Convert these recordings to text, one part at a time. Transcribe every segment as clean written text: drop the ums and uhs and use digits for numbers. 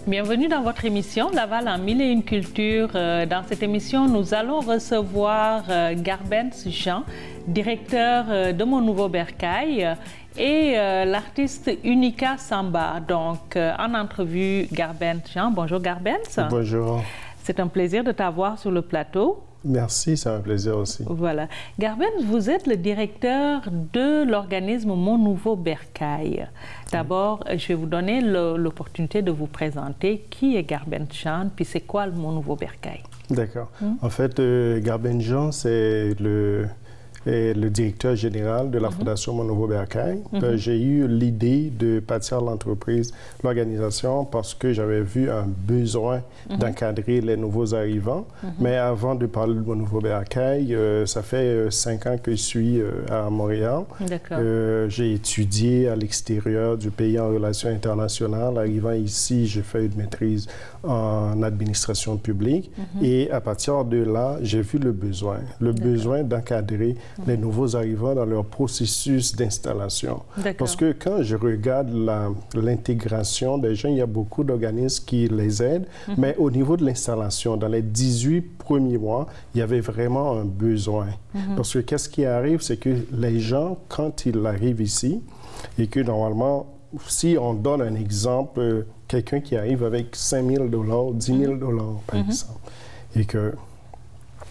Bienvenue dans votre émission Laval en mille et une cultures. Dans cette émission, nous allons recevoir Garbens Jean, directeur de Mon Nouveau Bercail, et l'artiste Unica Samba. Donc, en entrevue, Garbens Jean. Bonjour Garbens. Bonjour. C'est un plaisir de t'avoir sur le plateau. Merci, c'est un plaisir aussi. Voilà. Garbens, vous êtes le directeur de l'organisme Mon Nouveau Bercail. D'abord, je vais vous donner l'opportunité de vous présenter. Qui est Garbens Jean, puis c'est quoi Mon Nouveau Bercail? D'accord. En fait, Garbens Jean, c'est le directeur général de la Fondation Mon Nouveau Bercail. J'ai eu l'idée de bâtir l'entreprise, l'organisation, parce que j'avais vu un besoin d'encadrer les nouveaux arrivants. Mais avant de parler de Mon Nouveau Bercail, ça fait 5 ans que je suis à Montréal. J'ai étudié à l'extérieur du pays en relations internationales. Arrivant ici, j'ai fait une maîtrise en administration publique. Et à partir de là, j'ai vu le besoin d'encadrer les nouveaux arrivants dans leur processus d'installation. Parce que quand je regarde l'intégration des gens, il y a beaucoup d'organismes qui les aident, mais au niveau de l'installation, dans les 18 premiers mois, il y avait vraiment un besoin. Parce que qu'est-ce qui arrive, c'est que les gens, quand ils arrivent ici, et que normalement, si on donne un exemple, quelqu'un qui arrive avec 5 000 $, 10 000 $, par exemple, et que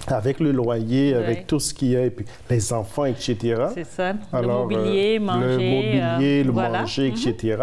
avec le loyer, avec tout ce qu'il y a, et puis les enfants, etc. C'est ça, alors, le mobilier, manger. Le manger, etc.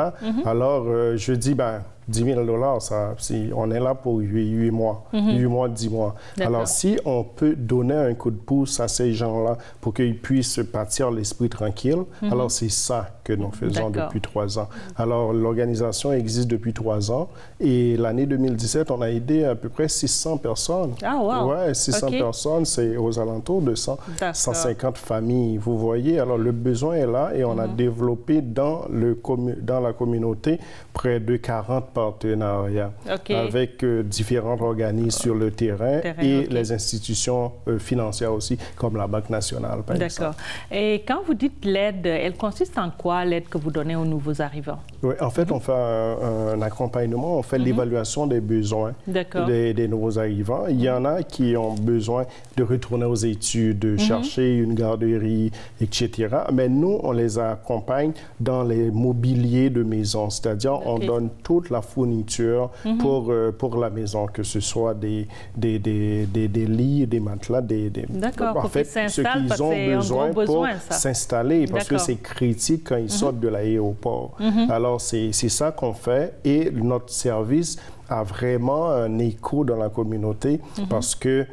Alors, je dis, ben, 10 000 $, ça, on est là pour 8 mois, 8 mois, 10 mois. Alors, si on peut donner un coup de pouce à ces gens-là pour qu'ils puissent partir l'esprit tranquille, alors c'est ça que nous faisons depuis 3 ans. Alors, l'organisation existe depuis 3 ans et l'année 2017, on a aidé à peu près 600 personnes. Ah, wow! Ouais, 600 personnes, c'est aux alentours de 150 familles, vous voyez. Alors, le besoin est là et on a développé dans la communauté près de 40 partenariats avec différents organismes sur le terrain et les institutions financières aussi, comme la Banque nationale, par exemple. D'accord. Et quand vous dites l'aide, elle consiste en quoi, l'aide que vous donnez aux nouveaux arrivants? Oui, en fait, on fait un accompagnement, on fait l'évaluation des besoins des nouveaux arrivants. Il y en a qui ont besoin de retourner aux études, de chercher une garderie, etc. Mais nous, on les accompagne dans les mobiliers de maison, c'est-à-dire on donne toute la fourniture pour la maison, que ce soit des lits, des matelas, en fait, ce qu'ils ont besoin pour s'installer, parce que c'est critique quand ils sortent de l'aéroport. Alors, c'est ça qu'on fait et notre service a vraiment un écho dans la communauté parce que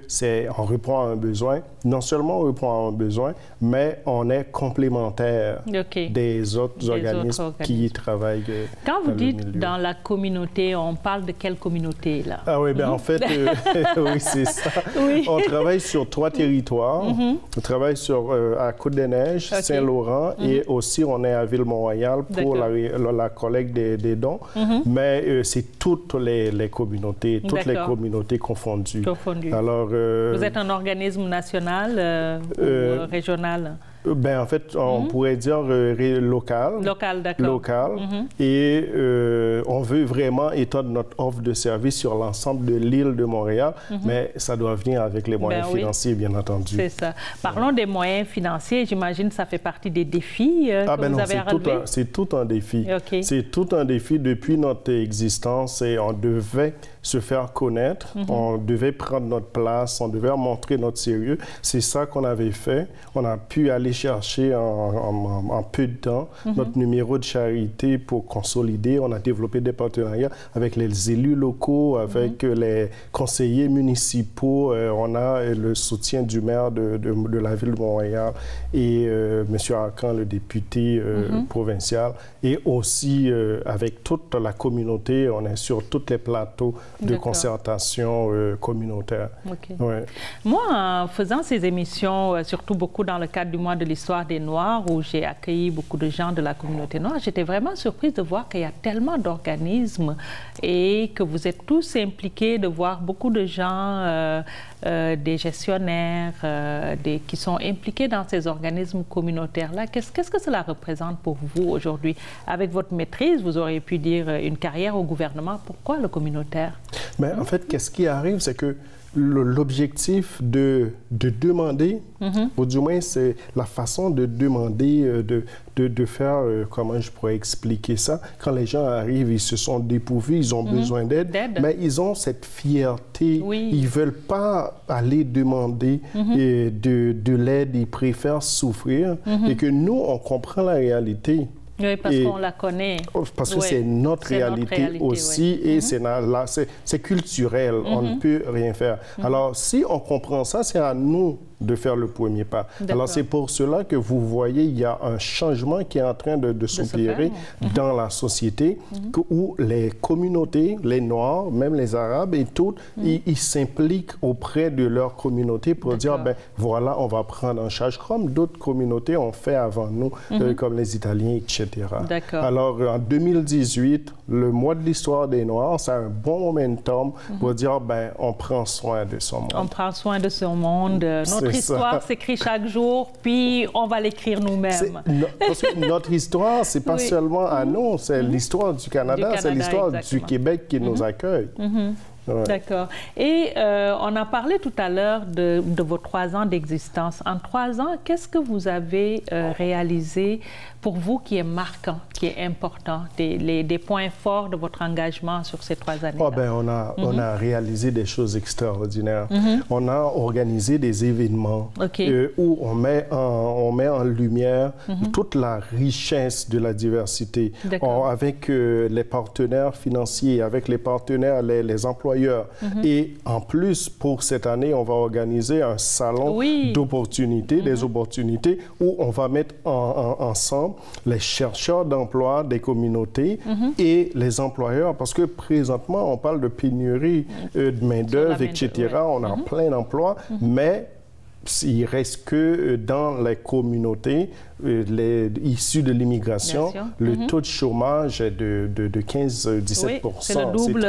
on répond à un besoin. Non seulement on répond à un besoin, mais on est complémentaire des autres organismes qui travaillent Quand vous dites dans la communauté, on parle de quelle communauté, là? Ah oui, bien en fait, oui, c'est ça. On travaille sur 3 territoires. On travaille à Côte-des-Neiges, Saint-Laurent et aussi on est à Ville-Mont-Royal pour la collecte des dons. Mais c'est toutes les communautés, communautés confondues. Alors, vous êtes un organisme national ou régional? Ben, en fait, on pourrait dire local. Local, d'accord. Local. Et on veut vraiment étendre notre offre de service sur l'ensemble de l'île de Montréal, mais ça doit venir avec les moyens financiers, bien entendu. C'est ça. Parlons des moyens financiers. J'imagine que ça fait partie des défis que vous avez à relever. C'est tout un défi. C'est tout un défi depuis notre existence et on devait se faire connaître, on devait prendre notre place, on devait montrer notre sérieux. C'est ça qu'on avait fait. On a pu aller chercher en peu de temps notre numéro de charité pour consolider. On a développé des partenariats avec les élus locaux, avec les conseillers municipaux. On a le soutien du maire de la ville de Montréal et M. Arcan, le député provincial. Et aussi avec toute la communauté, on est sur tous les plateaux de concertation communautaire. Moi, en faisant ces émissions, surtout beaucoup dans le cadre du mois de l'histoire des Noirs où j'ai accueilli beaucoup de gens de la communauté noire, j'étais vraiment surprise de voir qu'il y a tellement d'organismes et que vous êtes tous impliqués, de voir beaucoup de gens, des gestionnaires, qui sont impliqués dans ces organismes communautaires-là. Qu'est-ce que cela représente pour vous aujourd'hui? Avec votre maîtrise, vous auriez pu dire une carrière au gouvernement. Pourquoi le communautaire? Mais en fait, qu'est-ce qui arrive, c'est que l'objectif de demander, ou du moins c'est la façon de demander, de faire, comment je pourrais expliquer ça, quand les gens arrivent, ils se sont dépourvus, ils ont besoin d'aide, mais ils ont cette fierté, ils ne veulent pas aller demander de l'aide, ils préfèrent souffrir, et que nous, on comprend la réalité. Oui, parce qu'on la connaît. Parce que c'est notre réalité aussi, et c'est culturel, on ne peut rien faire. Alors, si on comprend ça, c'est à nous de faire le premier pas. Alors, c'est pour cela que vous voyez, il y a un changement qui est en train de s'opérer dans la société, où les communautés, les Noirs, même les Arabes et tout, ils s'impliquent auprès de leur communauté pour dire, ben voilà, on va prendre en charge, comme d'autres communautés ont fait avant nous, comme les Italiens, etc. Alors, en 2018, le mois de l'histoire des Noirs, c'est un bon momentum pour dire, ben on prend soin de son monde. On prend soin de son monde. Notre histoire s'écrit chaque jour, puis on va l'écrire nous-mêmes. Parce que notre histoire, c'est pas seulement à nous, c'est l'histoire du Canada, c'est l'histoire du Québec qui nous accueille. D'accord. Et on a parlé tout à l'heure de vos 3 ans d'existence. En 3 ans, qu'est-ce que vous avez réalisé pour vous qui est marquant, qui est important, des points forts de votre engagement sur ces 3 années-là? Oh, ben, on a réalisé des choses extraordinaires. On a organisé des événements où on met en lumière toute la richesse de la diversité, avec les partenaires financiers, avec les partenaires, les employeurs. Et en plus, pour cette année, on va organiser un salon d'opportunités, des opportunités, où on va mettre ensemble les chercheurs d'emploi des communautés et les employeurs, parce que présentement, on parle de pénurie de main-d'œuvre, etc. On a plein d'emplois, mais il reste que dans les communautés issues de l'immigration, le taux de chômage est de 15-17 %. C'est le double.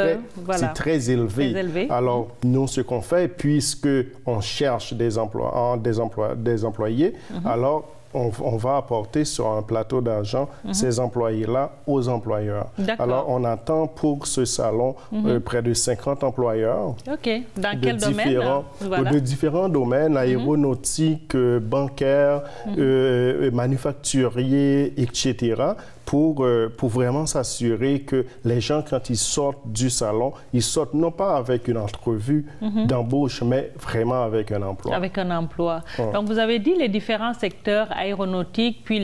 C'est très élevé. Alors, nous, ce qu'on fait, puisque on cherche des employés, alors on va apporter sur un plateau d'argent ces employés-là aux employeurs. Alors, on attend pour ce salon près de 50 employeurs. OK. Dans quel domaine? De différents domaines, aéronautique, bancaire, manufacturier, etc., pour vraiment s'assurer que les gens, quand ils sortent du salon, ils sortent non pas avec une entrevue d'embauche, mais vraiment avec un emploi. Avec un emploi. Donc, vous avez dit les différents secteurs aéronautiques, puis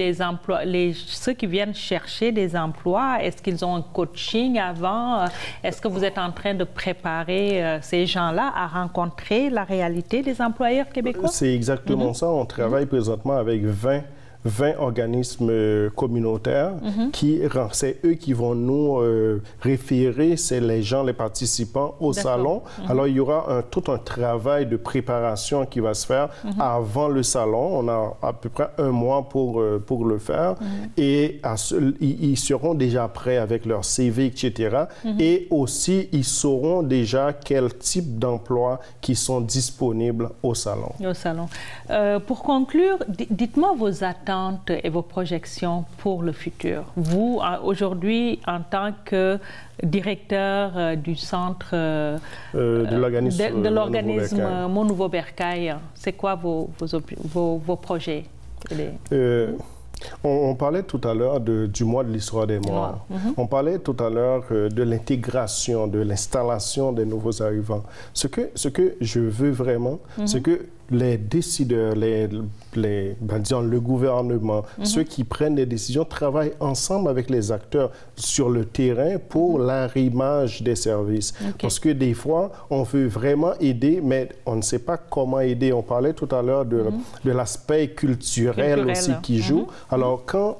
ceux qui viennent chercher des emplois. Est-ce qu'ils ont un coaching avant? Est-ce que vous êtes en train de préparer ces gens-là à rencontrer la réalité des employeurs québécois? C'est exactement ça. On travaille présentement avec 20 organismes communautaires c'est eux qui vont nous référer, c'est les gens, les participants au salon. Alors, il y aura tout un travail de préparation qui va se faire avant le salon. On a à peu près 1 mois pour le faire. Et ils seront déjà prêts avec leur CV, etc. Et aussi, ils sauront déjà quel type d'emplois qui sont disponibles au salon. Pour conclure, dites-moi vos attentes et vos projections pour le futur. Vous, aujourd'hui, en tant que directeur du centre de l'organisme Mon Nouveau Bercail, c'est quoi vos projets? On parlait tout à l'heure du mois de l'histoire des Noirs. On parlait tout à l'heure de l'intégration, de l'installation des nouveaux arrivants. Ce que je veux vraiment, c'est que les décideurs, disons, le gouvernement, ceux qui prennent des décisions, travaillent ensemble avec les acteurs sur le terrain pour l'arrimage des services. Parce que des fois, on veut vraiment aider, mais on ne sait pas comment aider. On parlait tout à l'heure de l'aspect culturel aussi qui joue. Alors, quand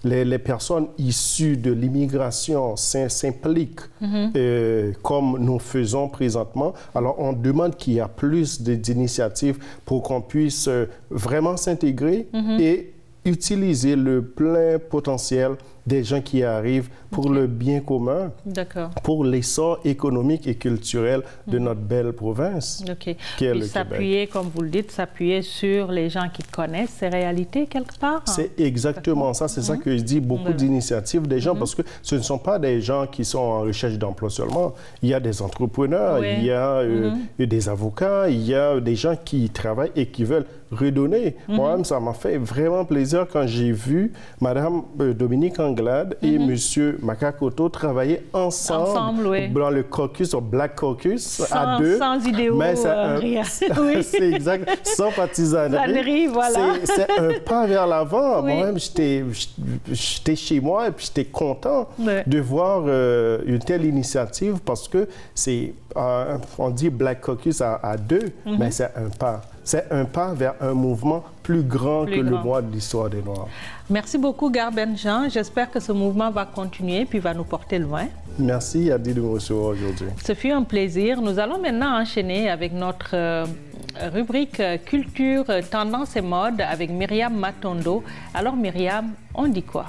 les personnes issues de l'immigration s'impliquent comme nous faisons présentement, alors on demande qu'il y ait plus d'initiatives pour qu'on puisse vraiment s'intégrer et utiliser le plein potentiel des gens qui arrivent pour le bien commun, pour l'essor économique et culturel de notre belle province, qui est le s'appuyer, comme vous le dites, s'appuyer sur les gens qui connaissent ces réalités quelque part. C'est exactement ça, c'est ça que je dis, beaucoup d'initiatives des gens, parce que ce ne sont pas des gens qui sont en recherche d'emploi seulement. Il y a des entrepreneurs, il y a des avocats, il y a des gens qui travaillent et qui veulent redonner. Moi-même, ça m'a fait vraiment plaisir quand j'ai vu Mme Dominique Anglade et M. Makakoto travailler ensemble dans le caucus, au Black Caucus, à deux. Sans idéaux, rien. C'est exact, sans partisanerie. C'est un pas vers l'avant. Moi-même, j'étais chez moi et puis j'étais content de voir une telle initiative parce que c'est, on dit Black Caucus à deux, mais c'est un pas. C'est un pas vers un mouvement plus grand que le mois de l'histoire des Noirs. Merci beaucoup, Garben Jean. J'espère que ce mouvement va continuer puis va nous porter loin. Merci, Yadi, de me recevoir aujourd'hui. Ce fut un plaisir. Nous allons maintenant enchaîner avec notre rubrique Culture, Tendance et Mode avec Myriam Matondo. Alors, Myriam, on dit quoi?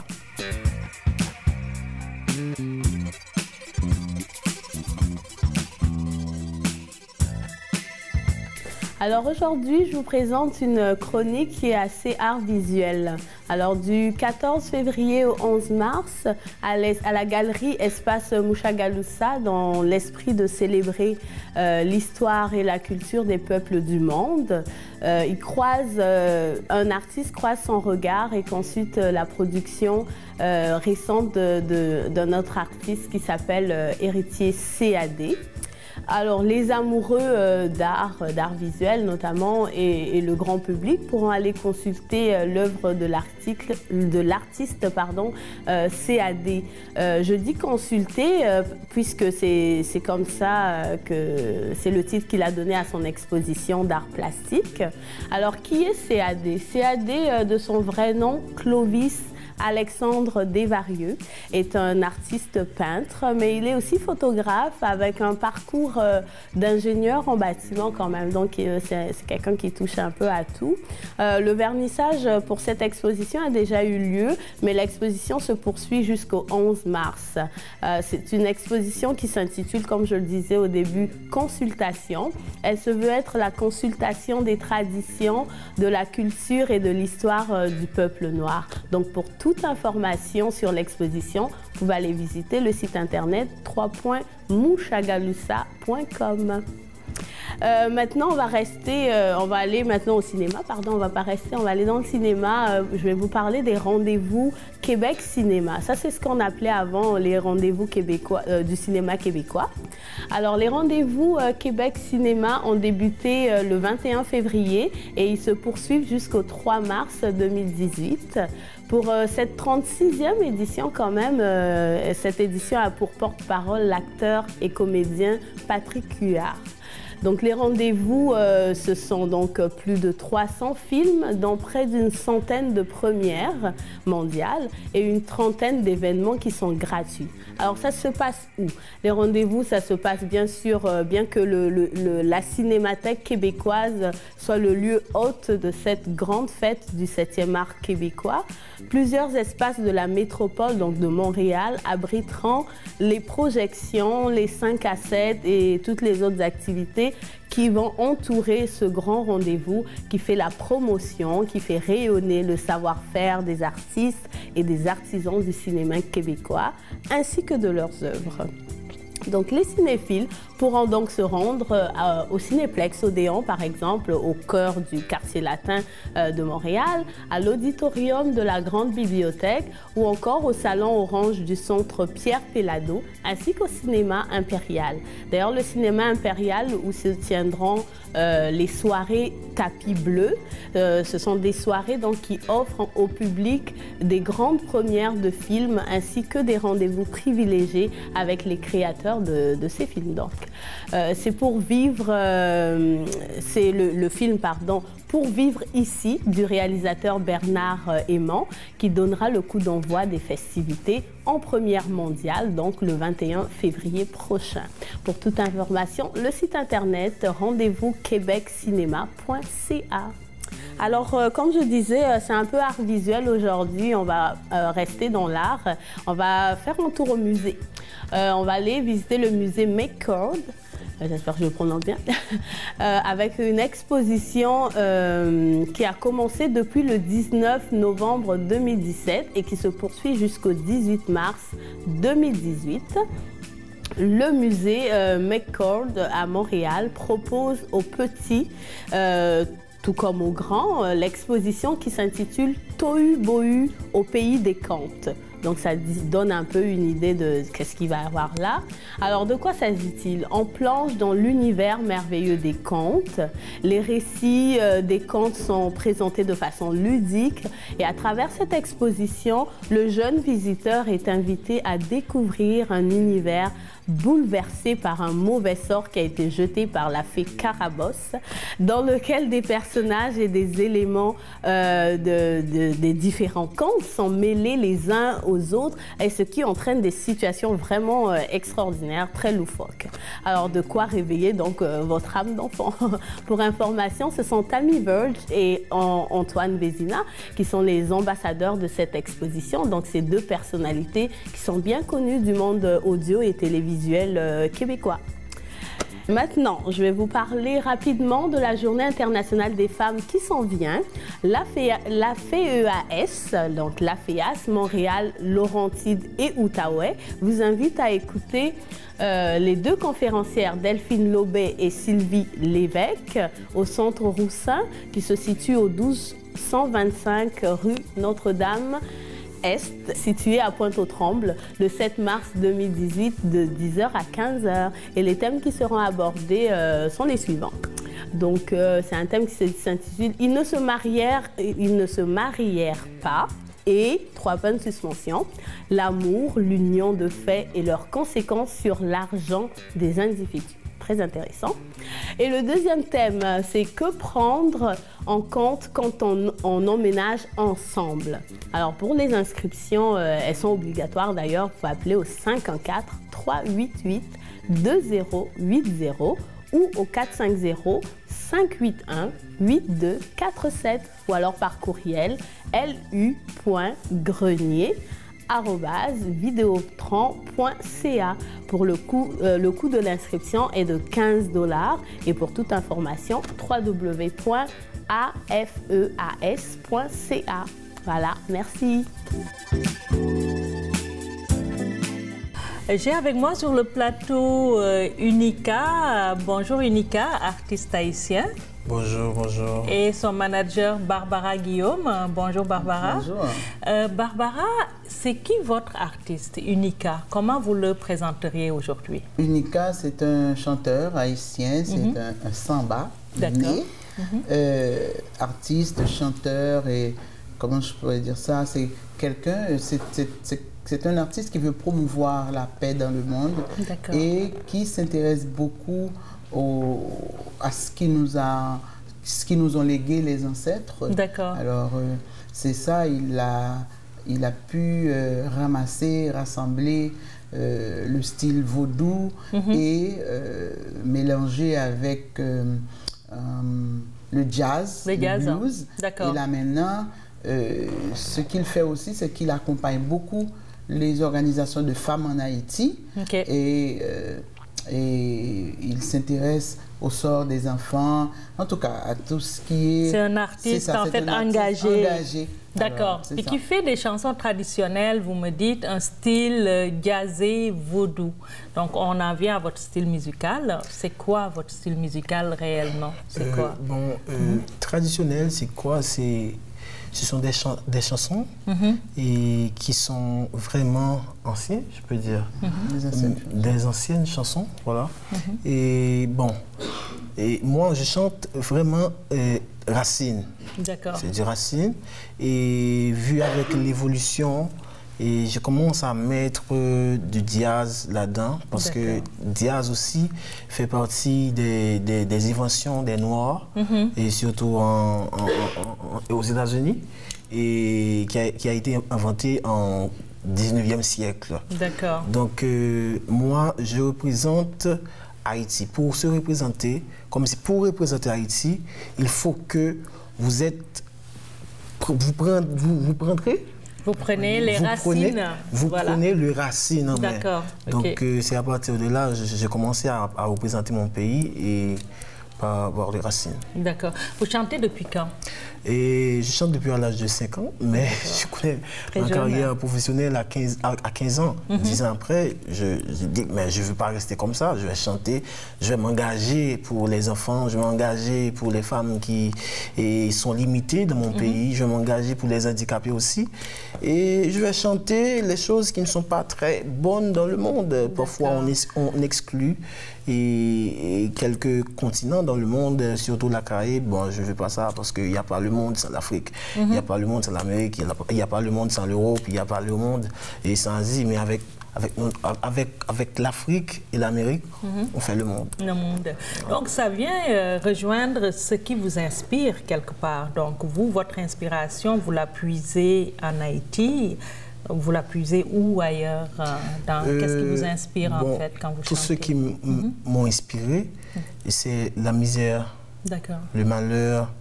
Alors aujourd'hui, je vous présente une chronique qui est assez art visuel. Alors du 14 février au 11 mars, à la galerie Espace Mushagalusa, dans l'esprit de célébrer l'histoire et la culture des peuples du monde, un artiste croise son regard et consulte la production récente d'un autre artiste qui s'appelle Héritier CAD. Alors, les amoureux d'art visuel notamment, et le grand public pourront aller consulter l'œuvre de l'artiste CAD. Je dis consulter puisque c'est comme ça que c'est le titre qu'il a donné à son exposition d'art plastique. Alors, qui est CAD? CAD, de son vrai nom, Clovis Alexandre Desvarieux, est un artiste peintre, mais il est aussi photographe avec un parcours d'ingénieur en bâtiment quand même. Donc, c'est quelqu'un qui touche un peu à tout. Le vernissage pour cette exposition a déjà eu lieu, mais l'exposition se poursuit jusqu'au 11 mars. C'est une exposition qui s'intitule, comme je le disais au début, Consultation. Elle se veut être la consultation des traditions, de la culture et de l'histoire du peuple noir. Donc, pour toute information sur l'exposition, vous pouvez aller visiter le site internet www.mushagalusa.com. Maintenant, on va aller maintenant au cinéma. Pardon, on va pas rester, on va aller dans le cinéma. Je vais vous parler des rendez-vous Québec Cinéma. Ça, c'est ce qu'on appelait avant les rendez-vous québécois du cinéma québécois. Alors, les rendez-vous Québec Cinéma ont débuté le 21 février et ils se poursuivent jusqu'au 3 mars 2018. Pour cette 36e édition quand même, cette édition a pour porte-parole l'acteur et comédien Patrick Huard. Donc les rendez-vous, ce sont donc plus de 300 films, dont près d'une centaine de premières mondiales et une trentaine d'événements qui sont gratuits. Alors ça se passe où? Les rendez-vous, ça se passe bien sûr, bien que la Cinémathèque québécoise soit le lieu hôte de cette grande fête du 7e art québécois. Plusieurs espaces de la métropole, donc de Montréal, abriteront les projections, les 5 à 7 et toutes les autres activités qui vont entourer ce grand rendez-vous qui fait la promotion, qui fait rayonner le savoir-faire des artistes et des artisans du cinéma québécois, ainsi que de leurs œuvres. Donc, les cinéphiles pourront donc se rendre au Cinéplex Odéon, par exemple, au cœur du quartier latin de Montréal, à l'auditorium de la Grande Bibliothèque ou encore au Salon Orange du Centre Pierre Pellado, ainsi qu'au Cinéma Impérial. D'ailleurs, le Cinéma Impérial où se tiendront les soirées tapis bleus. Ce sont des soirées donc, qui offrent au public des grandes premières de films ainsi que des rendez-vous privilégiés avec les créateurs réalisateurs de ces films. Donc, c'est pour vivre, c'est le film, pardon, Pour vivre ici, du réalisateur Bernard Aimant, qui donnera le coup d'envoi des festivités en première mondiale, donc le 21 février prochain. Pour toute information, le site internet rendez-vous québeccinéma.ca. Alors, comme je disais, c'est un peu art visuel aujourd'hui. On va rester dans l'art. On va faire un tour au musée. On va aller visiter le musée McCord. J'espère que je le prononce bien. Avec une exposition qui a commencé depuis le 19 novembre 2017 et qui se poursuit jusqu'au 18 mars 2018. Le musée McCord à Montréal propose aux petits, tout comme aux grands, l'exposition qui s'intitule Tohu Bohu au pays des contes. Donc ça donne un peu une idée de qu'est-ce qu'il va y avoir là. Alors de quoi s'agit-il? On plonge dans l'univers merveilleux des contes. Les récits des contes sont présentés de façon ludique et à travers cette exposition, le jeune visiteur est invité à découvrir un univers bouleversé par un mauvais sort qui a été jeté par la fée Carabosse, dans lequel des personnages et des éléments des différents contes sont mêlés les uns aux autres, et ce qui entraîne des situations vraiment extraordinaires, très loufoques. Alors, de quoi réveiller donc votre âme d'enfant? Pour information, ce sont Tammy Verge et Antoine Vézina qui sont les ambassadeurs de cette exposition. Donc, ces deux personnalités qui sont bien connues du monde audio et télévisuel québécois. Maintenant, je vais vous parler rapidement de la Journée internationale des femmes qui s'en vient. La FEAS, donc la FEAS, Montréal, Laurentides et Outaouais, vous invite à écouter les deux conférencières Delphine Lobet et Sylvie Lévesque au Centre Roussin qui se situe au 1225 rue Notre-Dame Est, situé à Pointe-aux-Trembles, le 7 mars 2018 de 10h à 15h. Et les thèmes qui seront abordés sont les suivants. Donc, c'est un thème qui s'intitule « Ils ne se marièrent pas » et 3 points de suspension, l'amour, l'union de fait et leurs conséquences sur l'argent des individus. Très intéressant. Et le deuxième thème, c'est que prendre en compte quand on emménage ensemble. Alors pour les inscriptions, elles sont obligatoires d'ailleurs. Vous pouvez appeler au 514-388-2080 ou au 450-581-8247 ou alors par courriel lu.grenier@videotron.ca. Pour le coût de l'inscription est de 15 $ et pour toute information www.afeas.ca. Voilà, merci. J'ai avec moi sur le plateau Unica. Bonjour Unica, artiste haïtien. Bonjour, bonjour. Et son manager Barbara Guillaume. Bonjour Barbara. Bonjour. Barbara, c'est qui votre artiste Unica? Comment vous le présenteriez aujourd'hui? Unica, c'est un chanteur haïtien, c'est un samba né. Artiste, chanteur et comment je pourrais dire ça? C'est quelqu'un, c'est un artiste qui veut promouvoir la paix dans le monde et qui s'intéresse beaucoup à ce qui nous ont légué les ancêtres. D'accord. Alors, c'est ça, il a pu rassembler le style vaudou et mélanger avec le jazz, le blues. Et là maintenant, ce qu'il fait aussi, c'est qu'il accompagne beaucoup les organisations de femmes en Haïti. Et il s'intéresse au sort des enfants, en tout cas à tout ce qui est... C'est un artiste en fait engagé. D'accord. Et qui fait des chansons traditionnelles, vous me dites, un style jazzé, vaudou. Donc on en vient à votre style musical. C'est quoi votre style musical réellement? C'est quoi? Traditionnel, c'est quoi? Ce sont des chansons et qui sont vraiment anciennes, je peux dire. Des anciennes chansons, voilà. Et bon, et moi je chante vraiment Racine. D'accord. C'est du Racine. Et vu avec l'évolution Et je commence à mettre du jazz là-dedans parce que jazz aussi fait partie des inventions des Noirs et surtout aux États-Unis et qui a été inventé en 19e siècle. D'accord. Donc moi, je représente Haïti. Pour se représenter, comme si pour représenter Haïti, il faut que vous prendrez. Vous prenez les racines. Vous prenez les racines en main. D'accord. Donc c'est à partir de là, j'ai commencé à représenter mon pays et pas avoir les racines. D'accord. Vous chantez depuis quand? Et je chante depuis l'âge de 5 ans, mais je connais ma carrière professionnelle à 15 ans. 10 ans après, je dis, mais je ne veux pas rester comme ça, je vais chanter, je vais m'engager pour les enfants, je vais m'engager pour les femmes qui sont limitées dans mon pays, je vais m'engager pour les handicapés aussi. Et je vais chanter les choses qui ne sont pas très bonnes dans le monde. Parfois, on exclut et quelques continents dans le monde, surtout la Caraïbe. Bon, je ne veux pas ça parce qu'il n'y a pas le monde sans l'Afrique, il n'y a pas le monde sans l'Amérique, il n'y a pas le monde sans l'Europe, il n'y a pas le monde et sans l'Asie, mais avec l'Afrique et l'Amérique, on fait le monde. Le monde. Donc ça vient rejoindre ce qui vous inspire quelque part. Donc vous, votre inspiration, vous la puisez en Haïti. Vous la puisez où ailleurs? Qu'est-ce qui vous inspire en fait quand vous chantez? Tout ce qui m'ont inspiré, c'est la misère, le malheur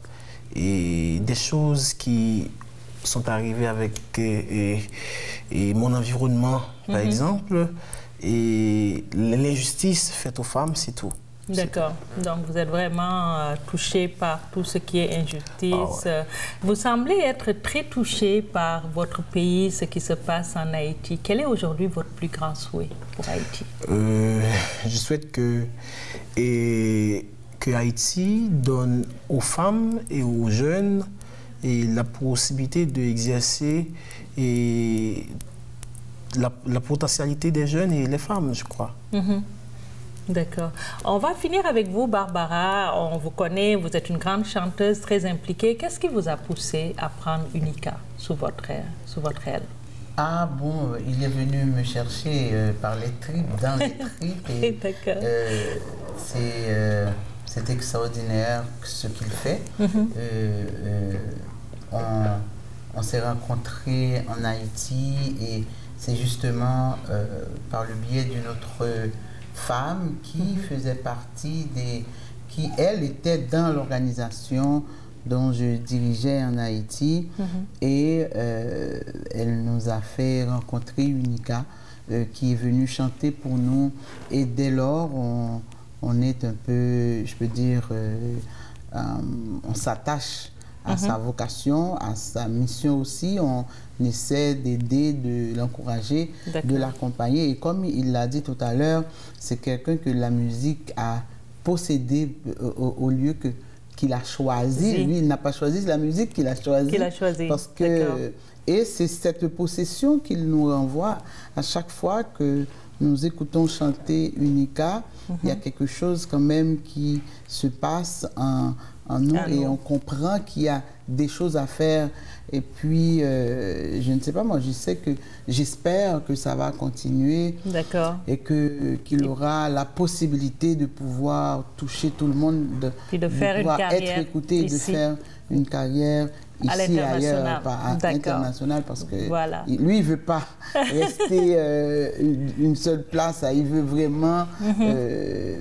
et des choses qui sont arrivées avec mon environnement, par exemple, et l'injustice faite aux femmes, c'est tout. D'accord. Donc, vous êtes vraiment touché par tout ce qui est injustice. Vous semblez être très touché par votre pays, ce qui se passe en Haïti. Quel est aujourd'hui votre plus grand souhait pour Haïti? Je souhaite que Haïti donne aux femmes et aux jeunes la possibilité d'exercer la potentialité des jeunes et les femmes, je crois. D'accord. On va finir avec vous, Barbara. On vous connaît, vous êtes une grande chanteuse très impliquée. Qu'est-ce qui vous a poussé à prendre Unica sous votre aile? Ah bon, il est venu me chercher par les tripes, dans les tripes. Et c'est extraordinaire ce qu'il fait. On s'est rencontrés en Haïti et c'est justement par le biais d'une autre femme qui faisait partie qui elle était dans l'organisation dont je dirigeais en Haïti et elle nous a fait rencontrer Unica qui est venue chanter pour nous et dès lors on est un peu, je peux dire, on s'attache à sa vocation, à sa mission aussi. On essaie d'aider, de l'encourager, de l'accompagner. Et comme il l'a dit tout à l'heure, c'est quelqu'un que la musique a possédé au lieu qu'il a choisi. Lui, il n'a pas choisi, c'est la musique qu'il a choisi. Parce que, et c'est cette possession qu'il nous renvoie à chaque fois que nous écoutons chanter Unica. Il y a quelque chose quand même qui se passe en nous et on comprend qu'il y a des choses à faire. Et puis, je ne sais pas, moi, j'espère que ça va continuer. D'accord. Et qu'il aura la possibilité de pouvoir toucher tout le monde, de faire une carrière être écouté et de faire une carrière ici et ailleurs, pas à l'international, parce que lui, il ne veut pas rester une seule place, il veut vraiment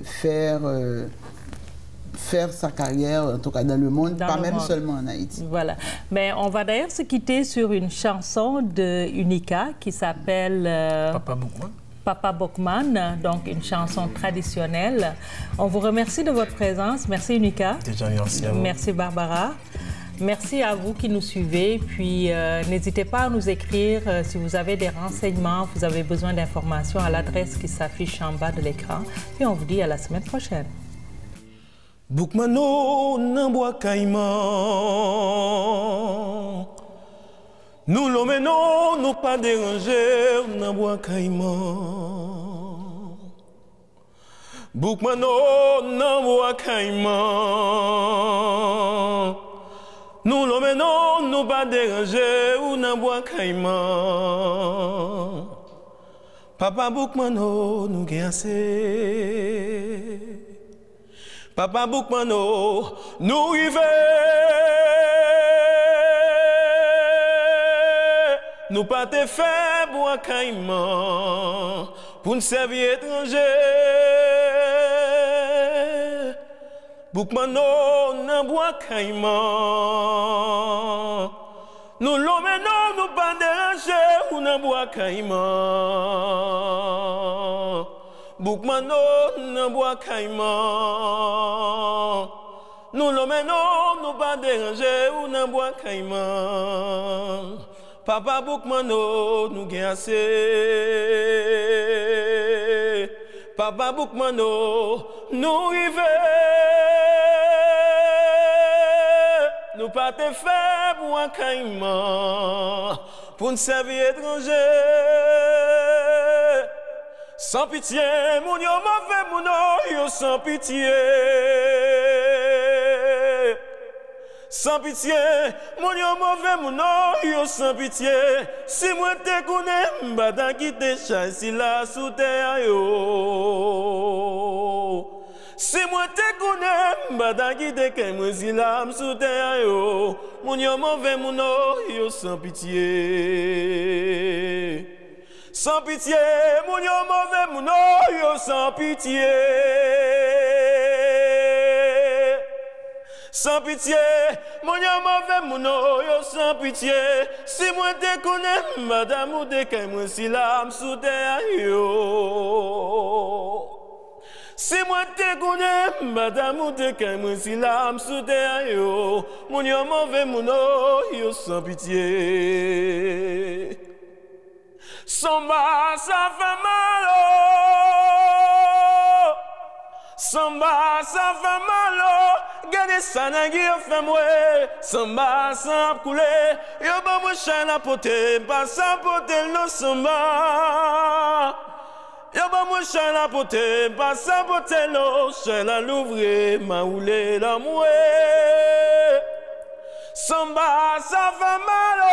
faire sa carrière, en tout cas dans le monde, pas même seulement en Haïti. Voilà. Mais on va d'ailleurs se quitter sur une chanson de Unica qui s'appelle Papa Bokman, donc une chanson traditionnelle. On vous remercie de votre présence. Merci Unica. Merci Barbara. Merci à vous qui nous suivez. Puis n'hésitez pas à nous écrire si vous avez des renseignements, vous avez besoin d'informations à l'adresse qui s'affiche en bas de l'écran. Et on vous dit à la semaine prochaine. Boukmano n'amboa caïman, nous l'emmenons, nous pas déranger n'amboa caïman. Boukmano n'amboa caïman, Nous l'emmenons, nous pas déranger ou n'en bois caïman. Papa Boukmano, nous gagne assez. Papa Boukmano, nous rive. Nous pas te faire bois caïman pour nous servir étranger. Boukmano, n'en bois caïman. Nous l'emmenons, nous pas déranger ou n'en bois caïman. Boukmano, n'en bois caïman. Nous l'emmenons, nous pas déranger ou n'en bois caïman. Papa Boukmano, nous gagne assez. Papa Boukmano, nous rive. Nous pas te faire pour un caïman, pour nous servir étranger. Sans pitié, mon yo mauvais, mon yo sans pitié. Sans pitié, mon yo mauvais, mon yo sans pitié. Si moi te connais, m'bata qui te chasse si la sous terre yo. Si moi te connais, m'bata qui te qu'aime moi si la sous terre yo. Mon yo mauvais, mon yo sans pitié. Sans pitié, mon yo mauvais, mon yo sans pitié. Sans pitié, mon yo mauvais, mon yo sans pitié. Si moi te connais, madame ou te qu'aime moi si l'âme sous terre yo. Si moi te connais, madame ou te qu'aime moi si l'âme sous terre yo. Mon yo mauvais, mon yo sans pitié. Samba, ça fait mal, oh. Samba, ça fait mal, oh. Gardez ça, n'a-y fait moi. Samba, ça couler. Yo, ba, moi, chien la pote, pas ça pote, non, samba. Yo, ba, moi, chien la pote, pas ça pote, non, chien la l'ouvrir, ma oulé la moué. Samba, ça fait mal, oh.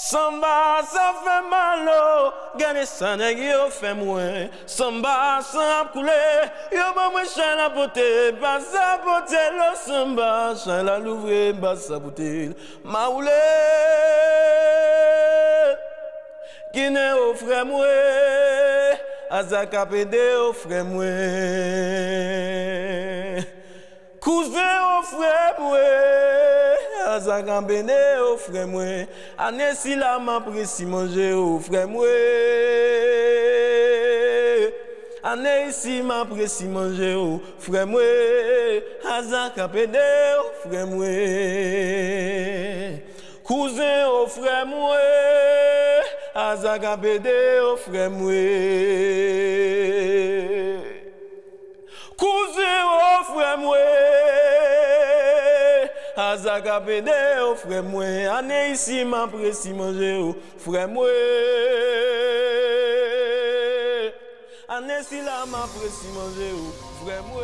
Samba, ça fait mal, oh. Gardez ça, n'a-y fait moi. Samba, ça couler. Yo, ba, moi, chien la pote, pas ça pote, non, samba. Chien la l'ouvrir, pas ça pote, ma oulé. Qui n'est au frère moi, Azaka pédé au frère moi. Cousin au frère moi, Azaka pédé au frère moi. Année si la m'a pris si manger au frère moi. Année ici m'a pris si manger au frère moi. Azaka pédé au frère moi. Cousin au frère moi. Azaka pédé au frère moi. Cousin au frère moi. Azaka pédé au frère moi. Année ici m'a pris si manger au frère moi. Année si la m'a pris si manger au frère moi.